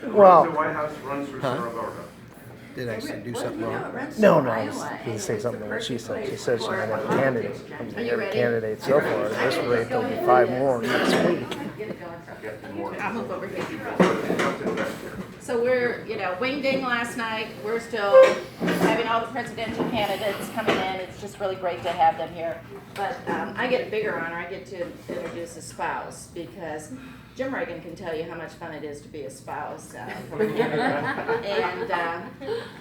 Well, The White House runs for Saragordo. did I do something wrong? runs No, for no, I Iowa, was and going to say it's something the about what she said. perfect She said she place might have a for candidate. politics. I mean, Are you every ready? candidate so far. At this rate, there'll be 5 more next week. I'll move over here. So we're, wing ding last night. We're still having all the presidential candidates coming in. It's just really great to have them here. But I get a bigger honor. I get to introduce a spouse because Jim Reagan can tell you how much fun it is to be a spouse for a candidate and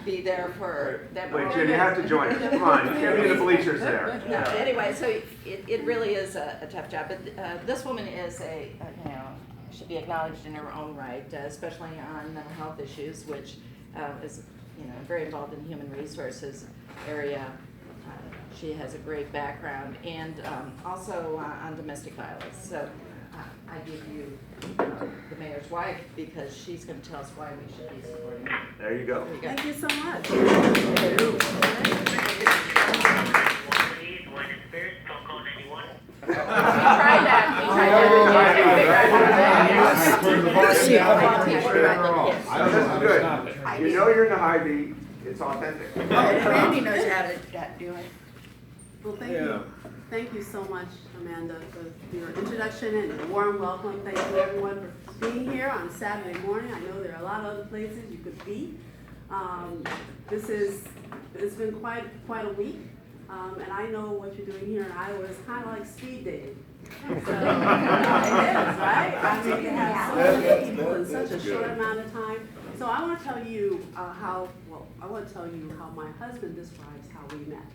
be there for them. Wait, Jim, you have to join us. Come on, you can't be in the bleachers there. No, anyway, so it really is a tough job. But this woman is should be acknowledged in her own right, especially on mental health issues, which is very involved in the human resources area. She has a great background, and also on domestic violence. So I give you the mayor's wife because she's going to tell us why we should be supporting her. There you go. Thank you so much. We tried that. This is good. You know you're in the Hy-Vee. It's authentic. Randy knows how to do it. Well, thank you. Thank you so much, Amanda, for your introduction and your warm welcome. Thank you, everyone, for being here on Saturday morning. I know there are a lot of other places you could be. It's been quite a week, and I know what you're doing here in Iowa is kind of like speed dating. So, it is, right? I mean, you have so many people in such a short amount of time. So I want to tell you how my husband describes how we met.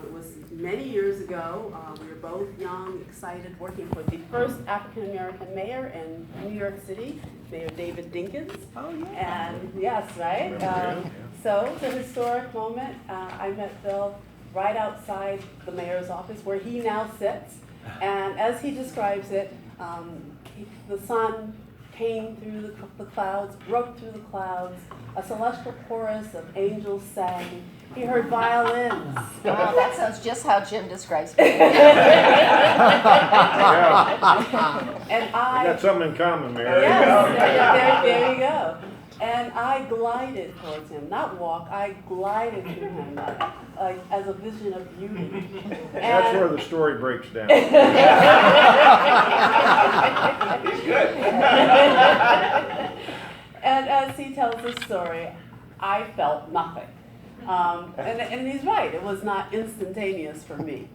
It was many years ago. We were both young, excited, working for the first African-American mayor in New York City, Mayor David Dinkins. Oh, yeah. And yes, right? So it's a historic moment. I met Bill right outside the mayor's office where he now sits. And as he describes it, the sun came through the clouds, broke through the clouds, a celestial chorus of angels sang. He heard violins. Wow, that sounds just how Jim describes me. Yeah. And We got something in common, Mary. Yes, there you go. And I glided towards him, not walk, I glided to him like as a vision of beauty. That's where the story breaks down. He's good. And as he tells the story, I felt nothing. And he's right, it was not instantaneous for me.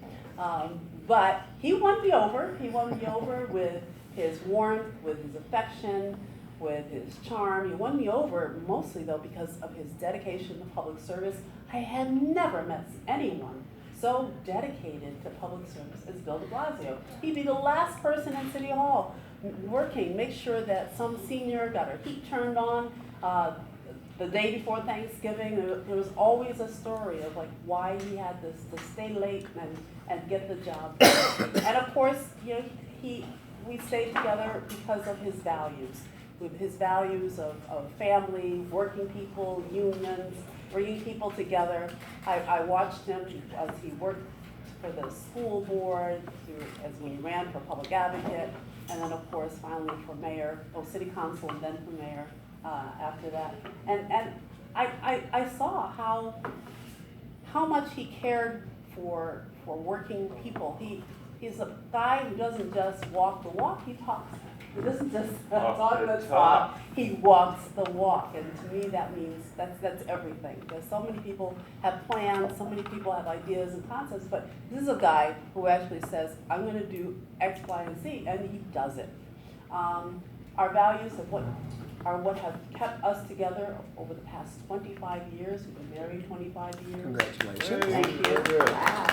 But he won me over. He won me over with his warmth, with his affection, with his charm. He won me over mostly, though, because of his dedication to public service. I had never met anyone so dedicated to public service as Bill De Blassio. He'd be the last person in City Hall working, make sure that some senior got her heat turned on. The day before Thanksgiving, there was always a story of like why he had to stay late and get the job done. And of course, we stayed together because of his values. With his values of family, working people, unions, bringing people together. I watched him as he worked for the school board, as when he ran for public advocate, and then of course finally for mayor, city council, and then for mayor after that. And I saw how much he cared for working people. He's a guy who doesn't just walk the walk, he talks. He doesn't just talk the talk, he walks the walk. And to me that means that's everything. Because so many people have plans, so many people have ideas and concepts, but this is a guy who actually says, I'm going to do X, Y, and Z, and he does it. Our values are what have kept us together over the past 25 years. We've been married 25 years. Congratulations. Thank you. Wow.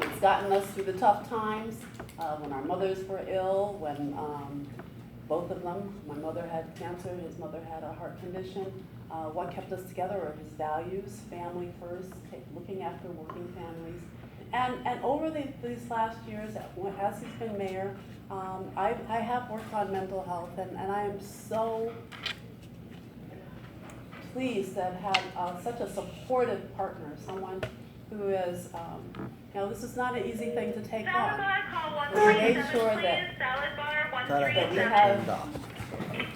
It's gotten us through the tough times, when our mothers were ill, when both of them, my mother had cancer, his mother had a heart condition. What kept us together are his values, family first, looking after working families. And over these last years, as he's been mayor, I have worked on mental health, and I am so pleased to have had such a supportive partner, someone who is, this is not an easy thing to take on. But we made sure that we have.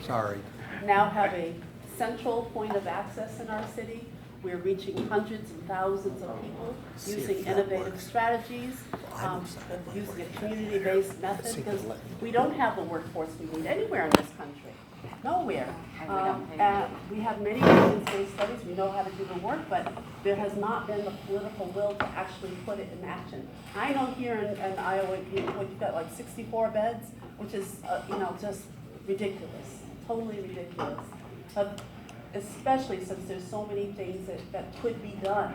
Sorry. now have a central point of access in our city. We're reaching hundreds and thousands of people using innovative strategies, using a community-based method, because we don't have the workforce we need anywhere in this country. Nowhere. We have many evidence-based studies, we know how to do the work, but there has not been the political will to actually put it in action. I know here in Iowa, you've got like 64 beds, which is, just ridiculous, totally ridiculous. But especially since there's so many things that could be done.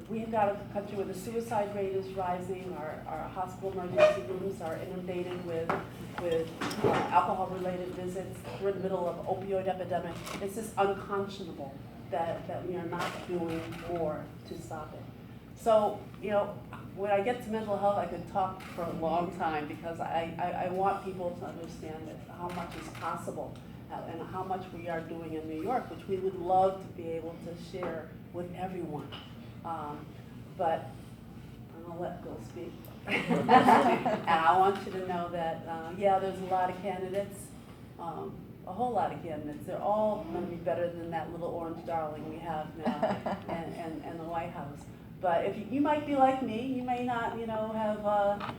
We've got a country where the suicide rate is rising, our hospital emergency rooms are inundated with alcohol-related visits. We're in the middle of opioid epidemic. It's just unconscionable that we are not doing more to stop it. So, when I get to mental health, I could talk for a long time because I want people to understand that how much is possible and how much we are doing in New York, which we would love to be able to share with everyone. But I'm gonna let Bill speak. And I want you to know that, there's a lot of candidates, a whole lot of candidates. They're all gonna be better than that little orange darling we have now and the White House. But if you might be like me, you may not, have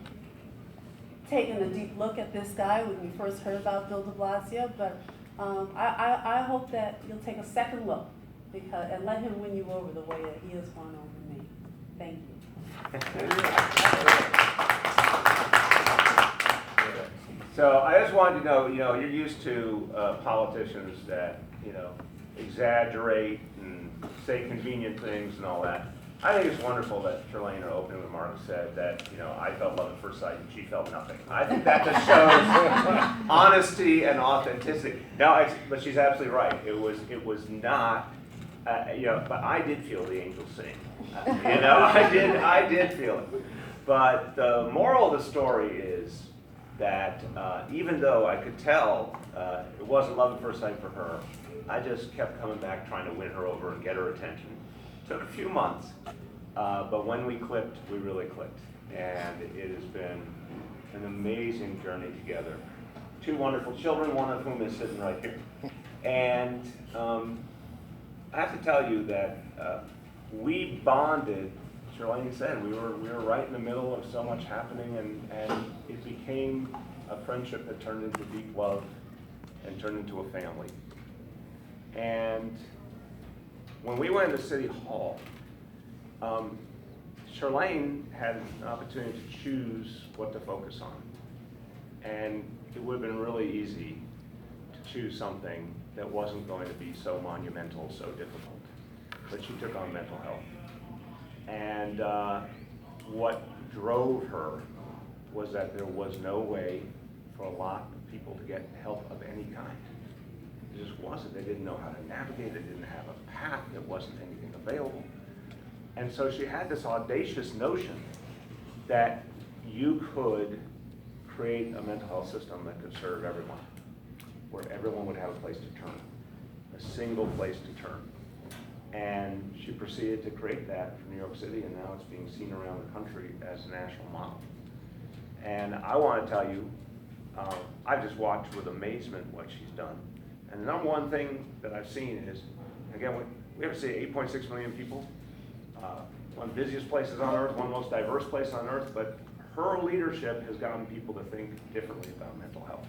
taken a deep look at this guy when you first heard about Bill De Blassio, but I hope that you'll take a second look and let him win you over the way that he has won over me. Thank you. So I just wanted to know, you're used to politicians that, exaggerate and say convenient things and all that. I think it's wonderful that Charlene, in her opening remarks, said that, I felt love at first sight and she felt nothing. I think that just shows honesty and authenticity. No, but she's absolutely right. It was not, but I did feel the angels sing. I did feel it. But the moral of the story is that even though I could tell it wasn't love at first sight for her, I just kept coming back trying to win her over and get her attention. Took a few months, but when we clicked, we really clicked. And it has been an amazing journey together. Two wonderful children, one of whom is sitting right here. And I have to tell you that we bonded. Charlene said we were right in the middle of so much happening, and it became a friendship that turned into deep love and turned into a family. And when we went to City Hall, Charlene had an opportunity to choose what to focus on. And it would have been really easy to choose something that wasn't going to be so monumental, so difficult. But she took on mental health. And what drove her was that there was no way for a lot of people to get help of any kind. It just wasn't. They didn't know how to navigate. They didn't have a path. There wasn't anything available. And so she had this audacious notion that you could create a mental health system that could serve everyone, where everyone would have a place to turn, a single place to turn. And she proceeded to create that for New York City, and now it's being seen around the country as a national model. And I want to tell you, I've just watched with amazement what she's done. And the number one thing that I've seen is, again, we have to say 8.6 million people, one of the busiest places on earth, one of the most diverse places on earth, but her leadership has gotten people to think differently about mental health.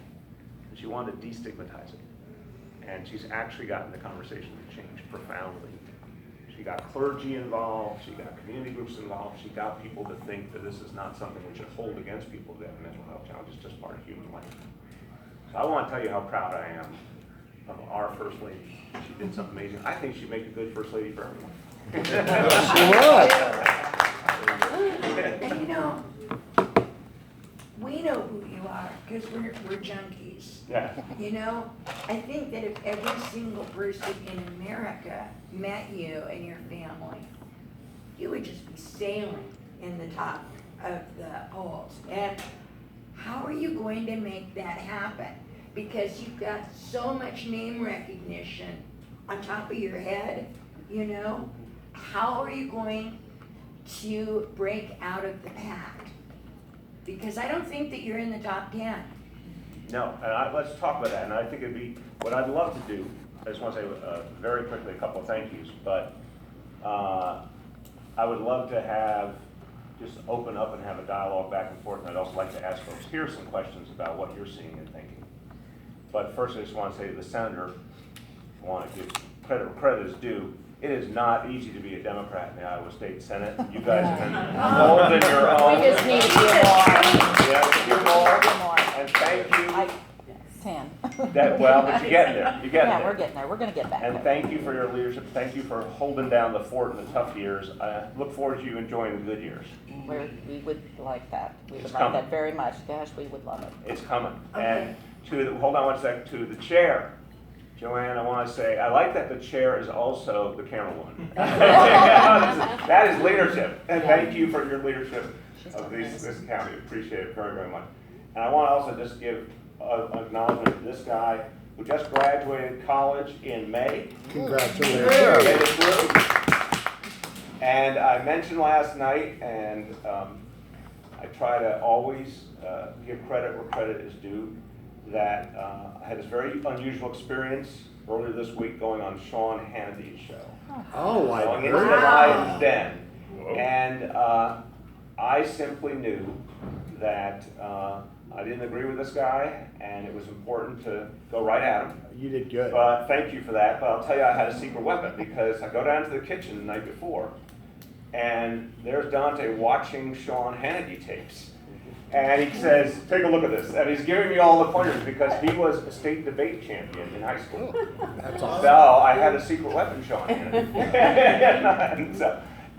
And she wanted to destigmatize it. And she's actually gotten the conversation to change profoundly. She got clergy involved, she got community groups involved, she got people to think that this is not something we should hold against people that have mental health challenges, it's just part of human life. So I want to tell you how proud I am of our First Lady. She did something amazing. I think she'd make a good First Lady for everyone. And we know who you are, because we're junkies. Yeah. I think that if every single person in America met you and your family, you would just be sailing in the top of the polls. And how are you going to make that happen? Because you've got so much name recognition on top of your head, How are you going to break out of the pack? Because I don't think that you're in the top 10. No, and let's talk about that, and I think it'd be, what I'd love to do, I just want to say very quickly a couple of thank yous, but I would love to have, just open up and have a dialogue back and forth, and I'd also like to ask folks here some questions about what you're seeing and thinking. But first I just want to say to the senator, I want to give credit where credit is due. It is not easy to be a Democrat in the Iowa State Senate. You guys have been holding your own. We just need a few more. Yeah, a few more. And thank you. 10. But you're getting there. You're getting Yeah, there. we're getting there. We're gonna get back And there. thank you for your leadership. Thank you for holding down the fort in the tough years. I look forward to you enjoying the good years. We would like that. We It's would like coming. that very much. Gosh, we would love it. It's coming. Okay. And hold on one sec, to the chair. Joanne, I want to say, I like that the chair is also the camerawoman. That is leadership, and thank you for your leadership of this county. Appreciate it very, very much. And I want to also just give acknowledgement to this guy who just graduated college in May. Congratulations. Made it through. And I mentioned last night, and I try to always give credit where credit is due, that I had this very unusual experience earlier this week going on Sean Hannity's show. Oh, I Going into the heard. lion's den. And I simply knew that I didn't agree with this guy, and it was important to go right at him. You did good. But thank you for that. But I'll tell you, I had a secret weapon, because I go down to the kitchen the night before, and there's Dante watching Sean Hannity tapes. And he says, take a look at this. And he's giving me all the pointers, because he was a state debate champion in high school. That's So awesome. I had a secret weapon, Sean Hannity.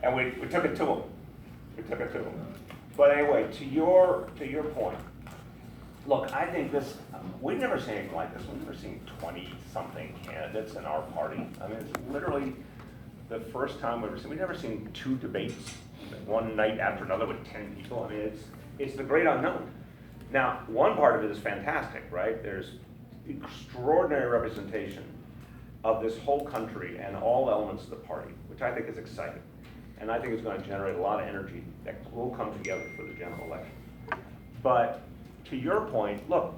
and we took it to him. We took it to him. But anyway, to your point, look, I think we've never seen anything like this. We've never seen 20-something candidates in our party. I mean, it's literally the first time we've never seen 2 debates one night after another with 10 people. I mean, it's the great unknown. Now, one part of it is fantastic, right? There's extraordinary representation of this whole country and all elements of the party, which I think is exciting. And I think it's going to generate a lot of energy that will come together for the general election. But to your point, look,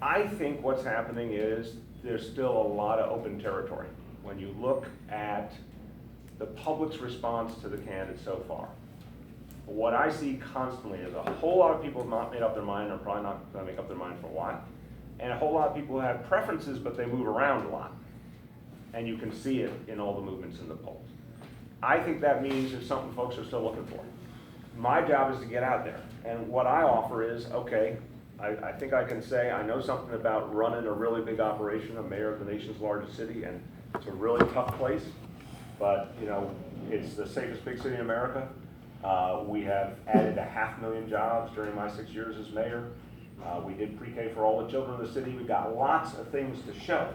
I think what's happening is there's still a lot of open territory. When you look at the public's response to the candidates so far, what I see constantly is a whole lot of people have not made up their mind, or probably not going to make up their mind for a while, and a whole lot of people have preferences, but they move around a lot. And you can see it in all the movements in the polls. I think that means there's something folks are still looking for. My job is to get out there, and what I offer is, okay, I think I can say I know something about running a really big operation, a mayor of the nation's largest city, and it's a really tough place, but it's the safest big city in America. We have added 500,000 jobs during my 6 years as mayor. We did pre-K for all the children in the city. We got lots of things to show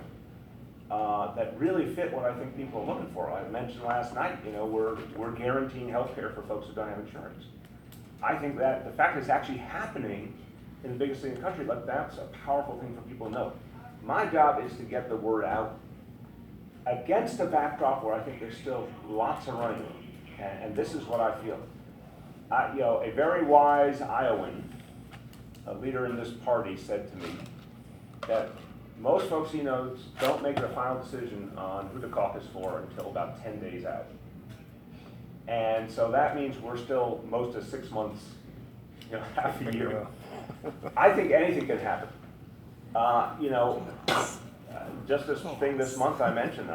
that really fit what I think people are looking for. I mentioned last night, we're guaranteeing health care for folks who don't have insurance. I think that the fact that it's actually happening in the biggest city in the country, that's a powerful thing for people to know. My job is to get the word out against a backdrop where I think there's still lots of running room. And this is what I feel. A very wise Iowan, a leader in this party, said to me that most folks he knows don't make a final decision on who to caucus for until about 10 days out. And so that means we're still most of 6 months, half a year. I think anything can happen. Just this thing this month I mentioned,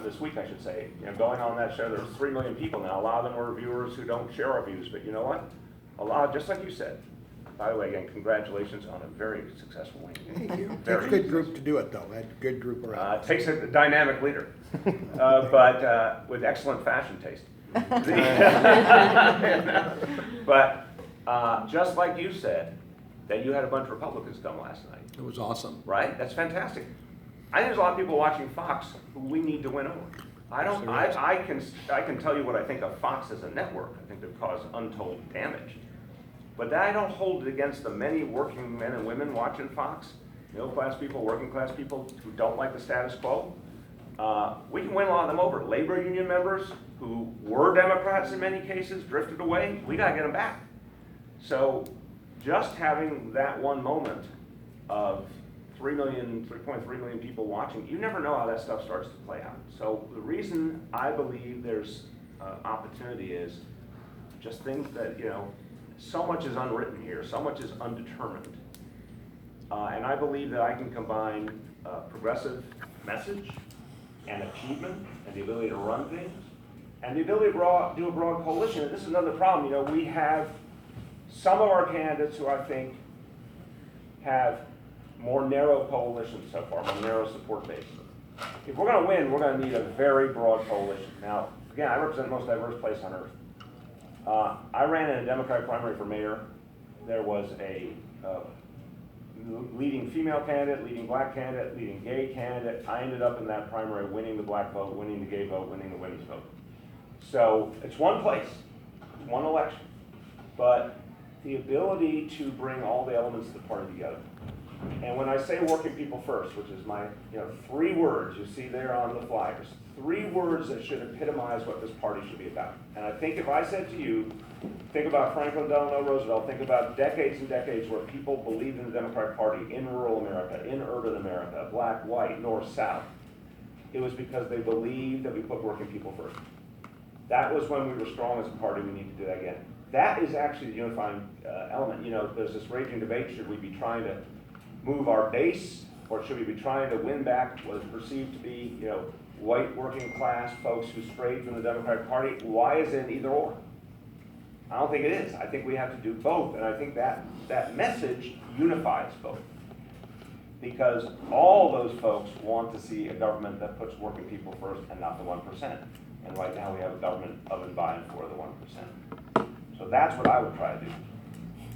this week I should say, going on that show, there's 3 million people now. A lot of them are viewers who don't share our views, but you know what? A lot, just like you said. By the way, again, congratulations on a very successful win. Thank you. Very Takes a good group to do it, though. That's a good group around. It takes a dynamic leader, but with excellent fashion taste. But just like you said, that you had a bunch of Republicans come last night. It was awesome. Right? That's fantastic. I think there's a lot of people watching Fox who we need to win over. I can tell you what I think of Fox as a network. I think they've caused untold damage. But I don't hold it against the many working men and women watching Fox, middle-class people, working-class people who don't like the status quo. We can win a lot of them over. Labor union members who were Democrats in many cases, drifted away, we gotta get them back. So just having that one moment of 3.3 million people watching, you never know how that stuff starts to play out. So the reason I believe there's opportunity is just things that, so much is unwritten here, so much is undetermined. And I believe that I can combine progressive message and achievement and the ability to run things and the ability to do a broad coalition. And this is another problem. We have some of our candidates who I think have more narrow coalitions so far, more narrow support base. If we're going to win, we're going to need a very broad coalition. Now, again, I represent the most diverse place on earth. I ran in a Democratic primary for mayor. There was a leading female candidate, leading black candidate, leading gay candidate. I ended up in that primary winning the black vote, winning the gay vote, winning the women's vote. So it's one place, one election, but the ability to bring all the elements of the party together. And when I say working people first, which is my 3 words you see there on the flyers, 3 words that should epitomize what this party should be about. And I think if I said to you, think about Franklin Delano Roosevelt, think about decades and decades where people believed in the Democratic Party in rural America, in urban America, black, white, north, south. It was because they believed that we put working people first. That was when we were strong as a party. We need to do that again. That is actually the unifying element. There's this raging debate, should we be trying to move our base, or should we be trying to win back what is perceived to be, white working class folks who strayed from the Democratic Party? Why is it either or? I don't think it is. I think we have to do both, and I think that message unifies both. Because all those folks want to see a government that puts working people first and not the 1%. And right now we have a government of and by and for the 1%. So that's what I would try to do.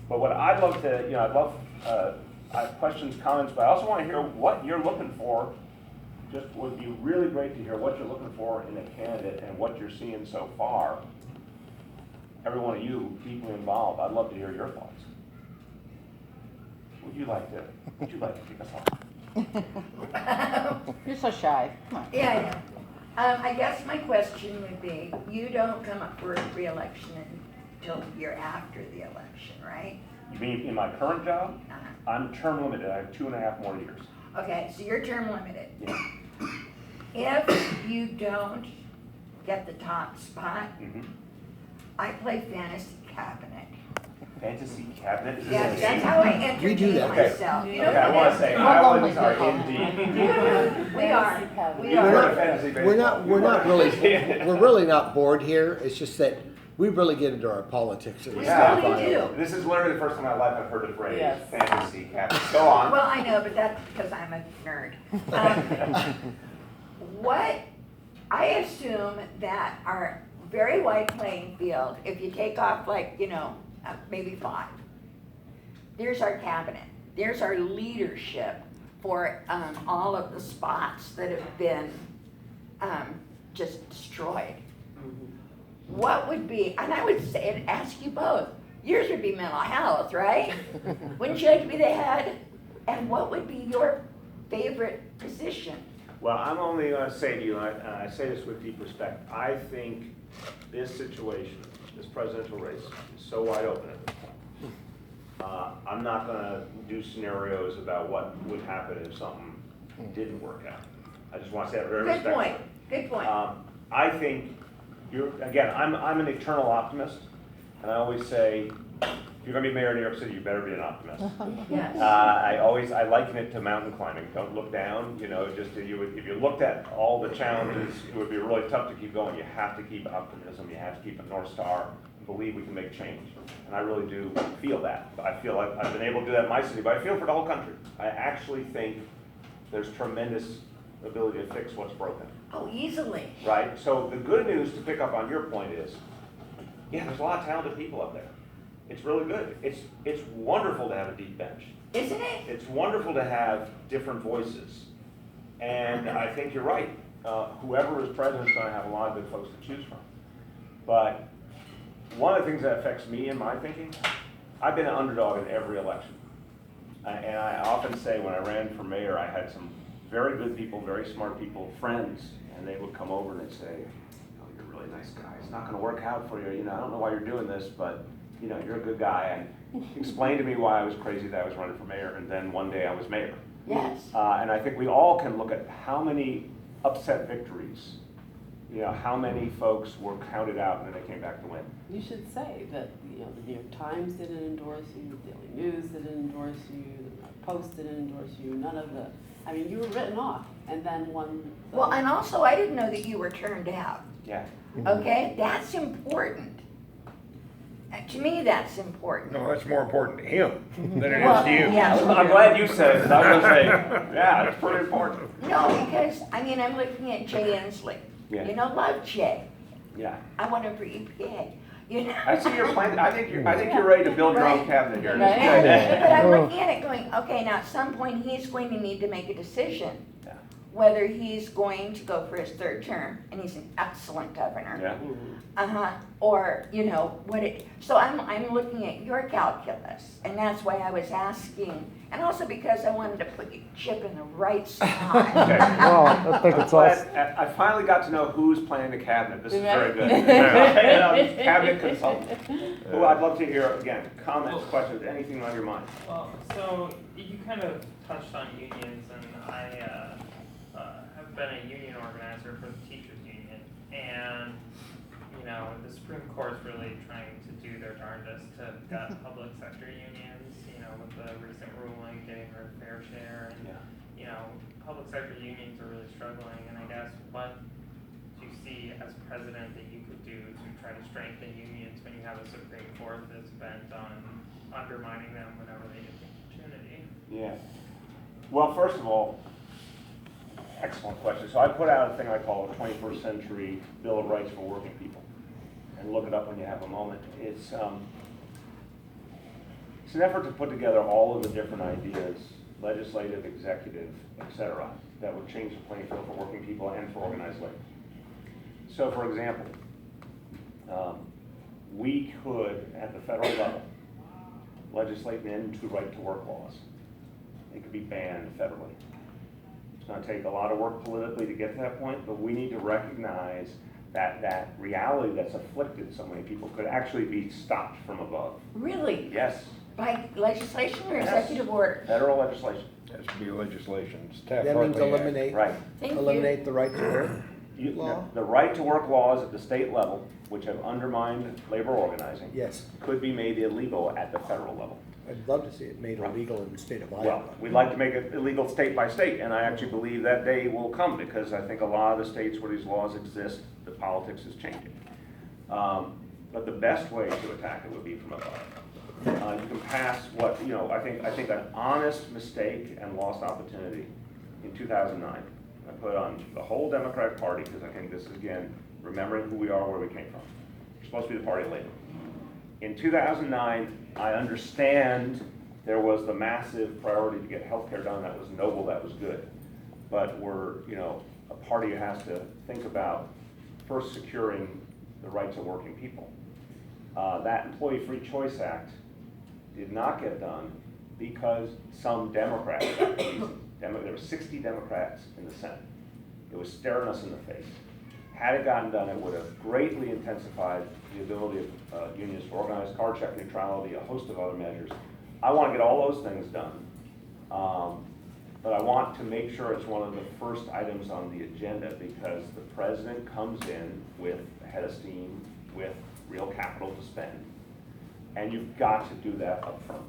But what I'd love to, I have questions, comments, but I also want to hear what you're looking for. Just would be really great to hear what you're looking for in a candidate and what you're seeing so far. Every one of you deeply involved, I'd love to hear your thoughts. Would you like to kick us off? You're so shy. Come on. Yeah, I know. I guess my question would be, you don't come up for re-election until the year after the election, right? You mean in my current job? Uh-huh. I'm term limited. I have 2.5 more years. Okay, so you're term limited. Yeah. If you don't get the top spot, Mm-hmm. I play fantasy cabinet. Fantasy cabinet? Is this Yeah, a that's game? how I entertain that. myself. You know Okay, I what want it to say, is? I would, sorry, indeed. We are, we You've heard are. of fantasy baseball. We're not we're really not bored here. It's just that we really get into our politics. We Yeah. really do. This is literally the first time in my life I've heard the phrase Yes. fantasy cabinet. Go on. Well, I know, but that's because I'm a nerd. What, I assume that our very wide playing field, if you take off maybe 5, there's our cabinet, there's our leadership for all of the spots that have been just destroyed. What would be, and I would say, and ask you both, yours would be mental health, right? Wouldn't you like to be the head? And what would be your favorite position? Well, I'm only going to say to you, and I say this with deep respect, I think this situation, this presidential race, is so wide open at this point. I'm not going to do scenarios about what would happen if something didn't work out. I just want to say that very Good respectfully. point, good point. I think, I'm an eternal optimist, and I always say, if you're going to be mayor of New York City, you better be an optimist. Yes. I liken it to mountain climbing. Don't look down. Just if you looked at all the challenges, it would be really tough to keep going. You have to keep optimism. You have to keep a North Star. And believe we can make change. And I really do feel that. I feel like I've been able to do that in my city, but I feel for the whole country. I actually think there's tremendous ability to fix what's broken. Oh, easily. Right? So the good news, to pick up on your point, is, there's a lot of talented people up there. It's really good. It's wonderful to have a deep bench. Isn't it? It's wonderful to have different voices. And I think you're right. Whoever is president is going to have a lot of good folks to choose from. But one of the things that affects me in my thinking, I've been an underdog in every election. And I often say when I ran for mayor, I had some very good people, very smart people, friends, and they would come over and they'd say, you're a really nice guy. It's not going to work out for you. I don't know why you're doing this, but you're a good guy. explained to me why I was crazy that I was running for mayor, and then one day I was mayor. Yes. And I think we all can look at how many upset victories, how many folks were counted out and then they came back to win. You should say that, the New York Times didn't endorse you, the Daily News didn't endorse you, the New York Post didn't endorse you, none of the, you were written off, and then one. Well, and also, I didn't know that you were turned out, Yeah. okay? That's important. To me, that's important. No, that's more important to him than it is Well, to you. yeah. I'm glad you said it, 'cause I was gonna say, yeah, it's pretty important. No, because, I'm looking at Jay Inslee. Yeah. Love Jay. Yeah. I want him for EPA, I see your plan. I think you're ready to build your own cabinet here. Right. But I'm looking at it going, okay, now at some point, he's going to need to make a decision. Yeah. Whether he's going to go for his third term, and he's an excellent governor. Yeah. Or, so I'm looking at your calculus, and that's why I was asking, and also because I wanted to put your chip in the right spot. Okay. Well, I think it's awesome. I finally got to know who's planning the cabinet. This is very good. Right. Cabinet consultant. Who I'd love to hear, again, comments, questions, anything on your mind. Well, so you kind of touched on unions, and I have been a union organizer for the teachers union, and the Supreme Court's really trying to do their darndest to gut public sector unions, with the recent ruling getting their fair share, and public sector unions are really struggling, and I guess what do you see as president that you could do to try to strengthen unions when you have a Supreme Court that's bent on undermining them whenever they get the opportunity? Yeah. Well, first of all, excellent question. So I put out a thing I call a 21st Century Bill of Rights for Working People. And look it up when you have a moment. It's an effort to put together all of the different ideas, legislative, executive, etc., that would change the playing field for working people and for organized labor. So, for example, we could, at the federal level, legislate an end to right-to-work laws. It could be banned federally. It's going to take a lot of work politically to get to that point, but we need to recognize that reality that's afflicted so many people could actually be stopped from above. Really? Yes. By legislation or Yes. executive order? Federal legislation. Has to be legislation. It's That means Taft-Hartley Act. eliminate, Right. Thank you. eliminate the right to work. Law? The right to work laws at the state level, which have undermined labor organizing, Yes, could be made illegal at the federal level. I'd love to see it made illegal in the state of Well, Iowa. we'd like to make it illegal state by state, and I actually believe that day will come, because I think a lot of the states where these laws exist, the politics is changing. But the best way to attack it would be from above. You can pass what, I think an honest mistake and lost opportunity in 2009. I put on the whole Democratic Party, because I think this is, again, remembering who we are, where we came from. We're supposed to be the party of labor. In 2009, I understand there was the massive priority to get health care done. That was noble, that was good. But we're, a party that has to think about first securing the rights of working people. That Employee Free Choice Act did not get done because some Democrats got crazy. There were 60 Democrats in the Senate. It was staring us in the face. Had it gotten done, it would have greatly intensified the ability of unions to organize, card check neutrality, a host of other measures. I want to get all those things done. But I want to make sure it's one of the first items on the agenda, because the president comes in with a head of steam, with real capital to spend. And you've got to do that up front.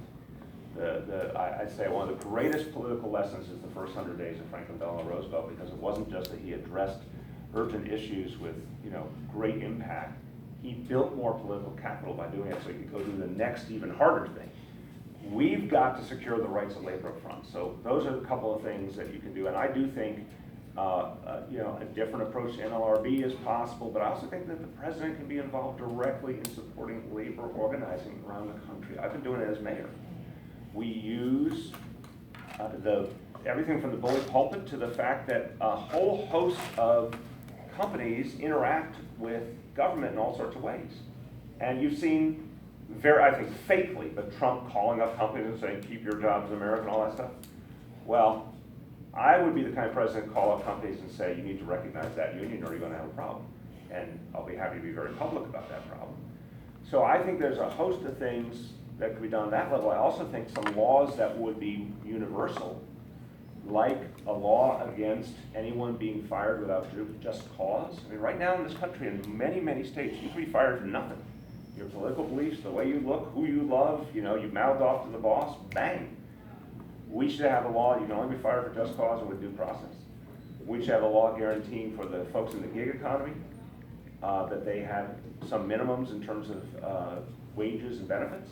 I'd say one of the greatest political lessons is the first 100 days of Franklin Delano Roosevelt, because it wasn't just that he addressed urgent issues with great impact. He built more political capital by doing it so he could go do the next even harder thing. We've got to secure the rights of labor up front. So those are a couple of things that you can do. And I do think a different approach to NLRB is possible, but I also think that the president can be involved directly in supporting labor organizing around the country. I've been doing it as mayor. We use everything from the bully pulpit to the fact that a whole host of companies interact with government in all sorts of ways. And you've seen I think fakely, but Trump calling up companies and saying, keep your jobs in America and all that stuff. Well, I would be the kind of president to call up companies and say, you need to recognize that union or you're going to have a problem. And I'll be happy to be very public about that problem. So I think there's a host of things that could be done at that level. I also think some laws that would be universal, like a law against anyone being fired without just cause. I mean, right now in this country, in many, many states, you can be fired for nothing. Your political beliefs, the way you look, who you love, you mouthed off to the boss, bang. We should have a law, you can only be fired for just cause and with due process. We should have a law guaranteeing for the folks in the gig economy that they have some minimums in terms of wages and benefits.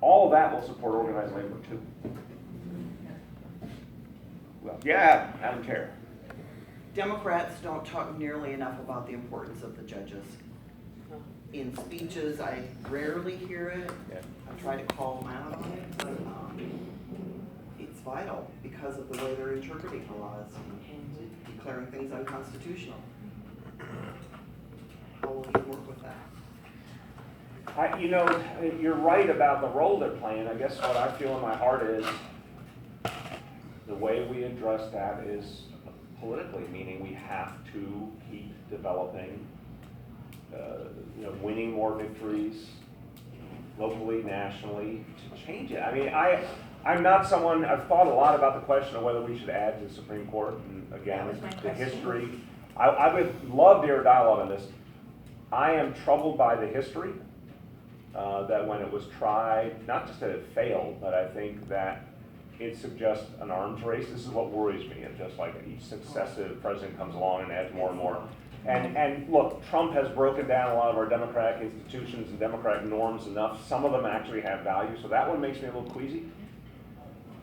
All of that will support organized labor too. Well, yeah, Madam Chair. Democrats don't talk nearly enough about the importance of the judges. In speeches, I rarely hear it. Yeah. I try to call them out on it, but it's vital because of the way they're interpreting the laws and declaring things unconstitutional. How will you work with that? You're right about the role they're playing. I guess what I feel in my heart is the way we address that is politically, meaning we have to keep developing, winning more victories locally, nationally, to change it. I mean, I'm not someone, I've thought a lot about the question of whether we should add to the Supreme Court, and again, That was my the question. history. I would love to hear a dialogue on this. I am troubled by the history, that when it was tried, not just that it failed, but I think that it suggests an arms race. This is what worries me, and just like each successive president comes along and adds more and more. And look, Trump has broken down a lot of our democratic institutions and democratic norms enough. Some of them actually have value, so that one makes me a little queasy.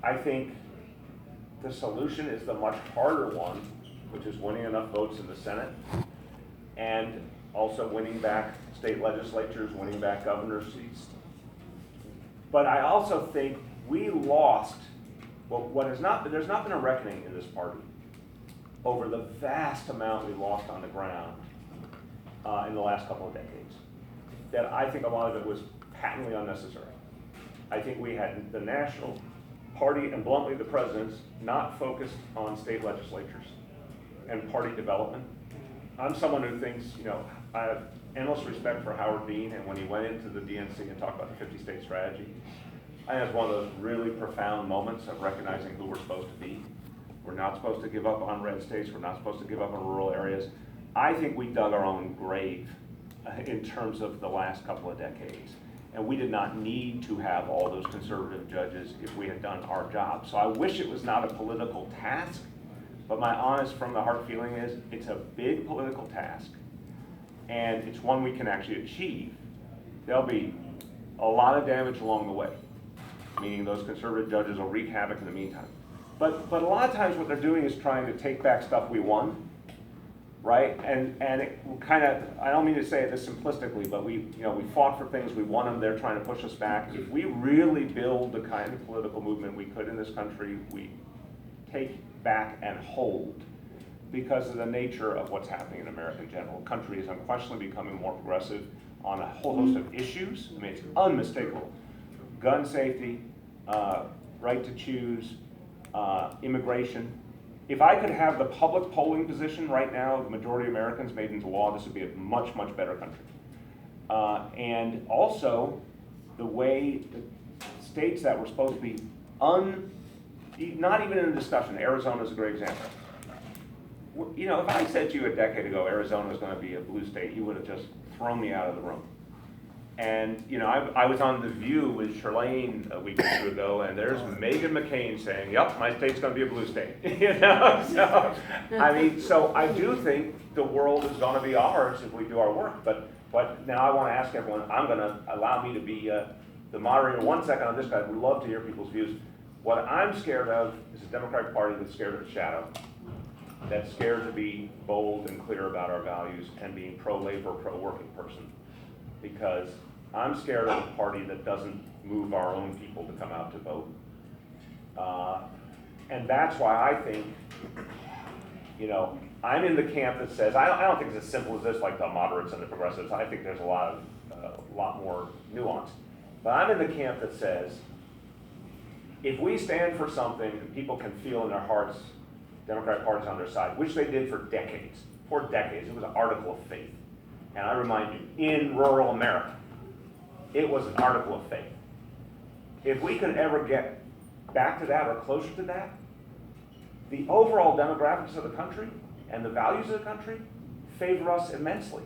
I think the solution is the much harder one, which is winning enough votes in the Senate, and also winning back state legislatures, winning back governor seats. But I also think we lost, there's not been a reckoning in this party over the vast amount we lost on the ground in the last couple of decades. That I think a lot of it was patently unnecessary. I think we had the national party, and bluntly the presidents, not focused on state legislatures and party development. I'm someone who thinks, I have endless respect for Howard Dean, and when he went into the DNC and talked about the 50-state strategy, I think it's one of those really profound moments of recognizing who we're supposed to be. We're not supposed to give up on red states. We're not supposed to give up on rural areas. I think we dug our own grave in terms of the last couple of decades. And we did not need to have all those conservative judges if we had done our job. So I wish it was not a political task, but my honest from the heart feeling is it's a big political task, and it's one we can actually achieve. There'll be a lot of damage along the way, meaning those conservative judges will wreak havoc in the meantime. But a lot of times what they're doing is trying to take back stuff we won, right? And it kind of, I don't mean to say it this simplistically, but we fought for things, we won them, they're trying to push us back. If we really build the kind of political movement we could in this country, we take back and hold, because of the nature of what's happening in America in general. The country is unquestionably becoming more progressive on a whole host of issues. I mean, it's unmistakable. Gun safety, right to choose, immigration. If I could have the public polling position right now, the majority of Americans made into law, this would be a much, much better country. And also, the way the states that were supposed to be not even in a discussion, Arizona is a great example. If I said to you a decade ago Arizona was going to be a blue state, you would have just thrown me out of the room. And, I was on The View with Shirlane a week or two ago, and there's Meghan McCain saying, yep, my state's going to be a blue state. So I do think the world is going to be ours if we do our work. But now I want to ask everyone, I'm going to allow me to be the moderator 1 second on this guy. We'd love to hear people's views. What I'm scared of is a Democratic Party that's scared of the shadow, that's scared to be bold and clear about our values and being pro-labor, pro-working person. Because I'm scared of a party that doesn't move our own people to come out to vote. And that's why I think, I'm in the camp that says, I don't think it's as simple as this, like the moderates and the progressives. I think there's a lot more nuance. But I'm in the camp that says, if we stand for something and people can feel in their hearts, Democratic Party's on their side, which they did for decades. It was an article of faith. And I remind you, in rural America, it was an article of faith. if we could ever get back to that or closer to that, the overall demographics of the country and the values of the country favor us immensely.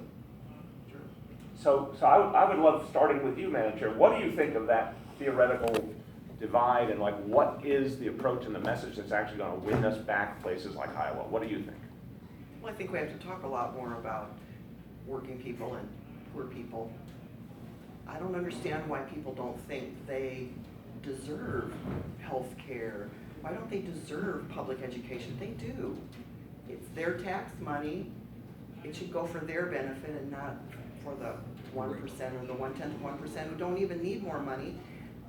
So I would love, starting with you, Madam Chair, what do you think of that theoretical divide, and like what is the approach and the message that's actually going to win us back places like Iowa? What do you think? Well, I think we have to talk a lot more about working people and poor people. I don't understand why people don't think they deserve health care. Why don't they deserve public education? They do. It's their tax money. It should go for their benefit and not for the 1% or the 1/10 of 1% who don't even need more money.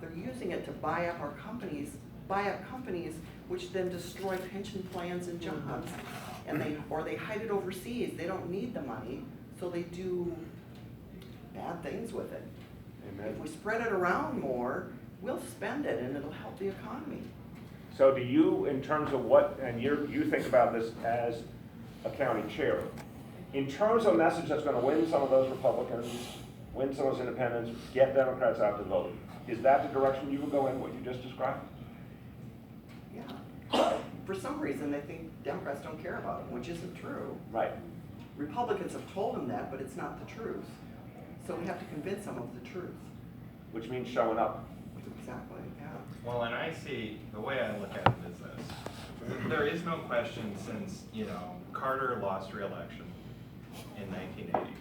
They're using it to buy up our companies, which then destroy pension plans and jobs. And they hide it overseas. They don't need the money, so they do bad things with it. Amen. If we spread it around more, we'll spend it and it'll help the economy. So do you, in terms of what, and you think about this as a county chair, in terms of a message that's going to win some of those Republicans, win some of those independents, get Democrats out to vote, is that the direction you would go in, what you just described? Yeah. For some reason, they think Democrats don't care about them, which isn't true. Right. Republicans have told them that, but it's not the truth. So we have to convince them of the truth. Which means showing up. Exactly, yeah. Well, and I see, the way I look at it is this. There is no question since, Carter lost re-election in 1980.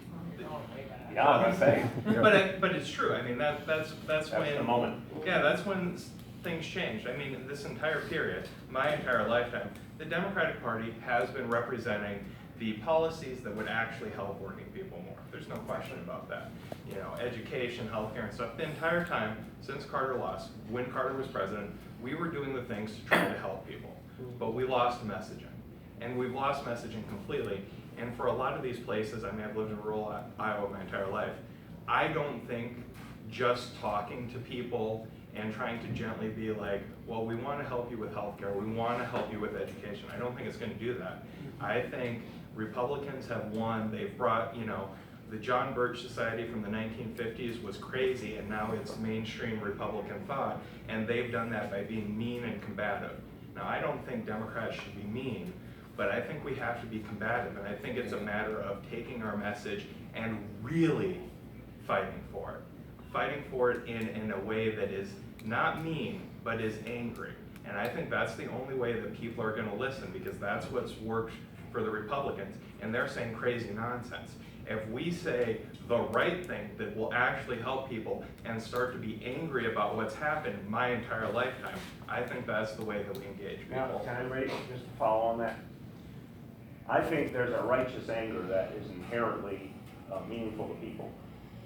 Yeah, I'm gonna say. But it's true. I mean, that's when the moment. Yeah, that's when things changed. I mean, this entire period, my entire lifetime, the Democratic Party has been representing the policies that would actually help working people more. There's no question about that. Education, healthcare, and stuff. The entire time since Carter lost, when Carter was president, we were doing the things to try to help people, but we lost messaging, and we've lost messaging completely. And for a lot of these places, I mean, I've lived in rural Iowa my entire life. I don't think just talking to people and trying to gently be like, well, we want to help you with healthcare, we want to help you with education. I don't think it's going to do that. I think Republicans have won. They've brought, the John Birch Society from the 1950s was crazy, and now it's mainstream Republican thought, and they've done that by being mean and combative. Now, I don't think Democrats should be mean, but I think we have to be combative, and I think it's a matter of taking our message and really fighting for it. Fighting for it in a way that is not mean, but is angry. And I think that's the only way that people are going to listen, because that's what's worked for the Republicans, and they're saying crazy nonsense. If we say the right thing that will actually help people and start to be angry about what's happened my entire lifetime, I think that's the way that we engage people. Now, can I raise, just to follow on that? I think there's a righteous anger that is inherently meaningful to people.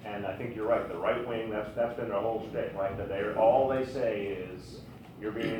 And I think you're right, the right wing, that's been their whole shtick, right? That all they say is, you're being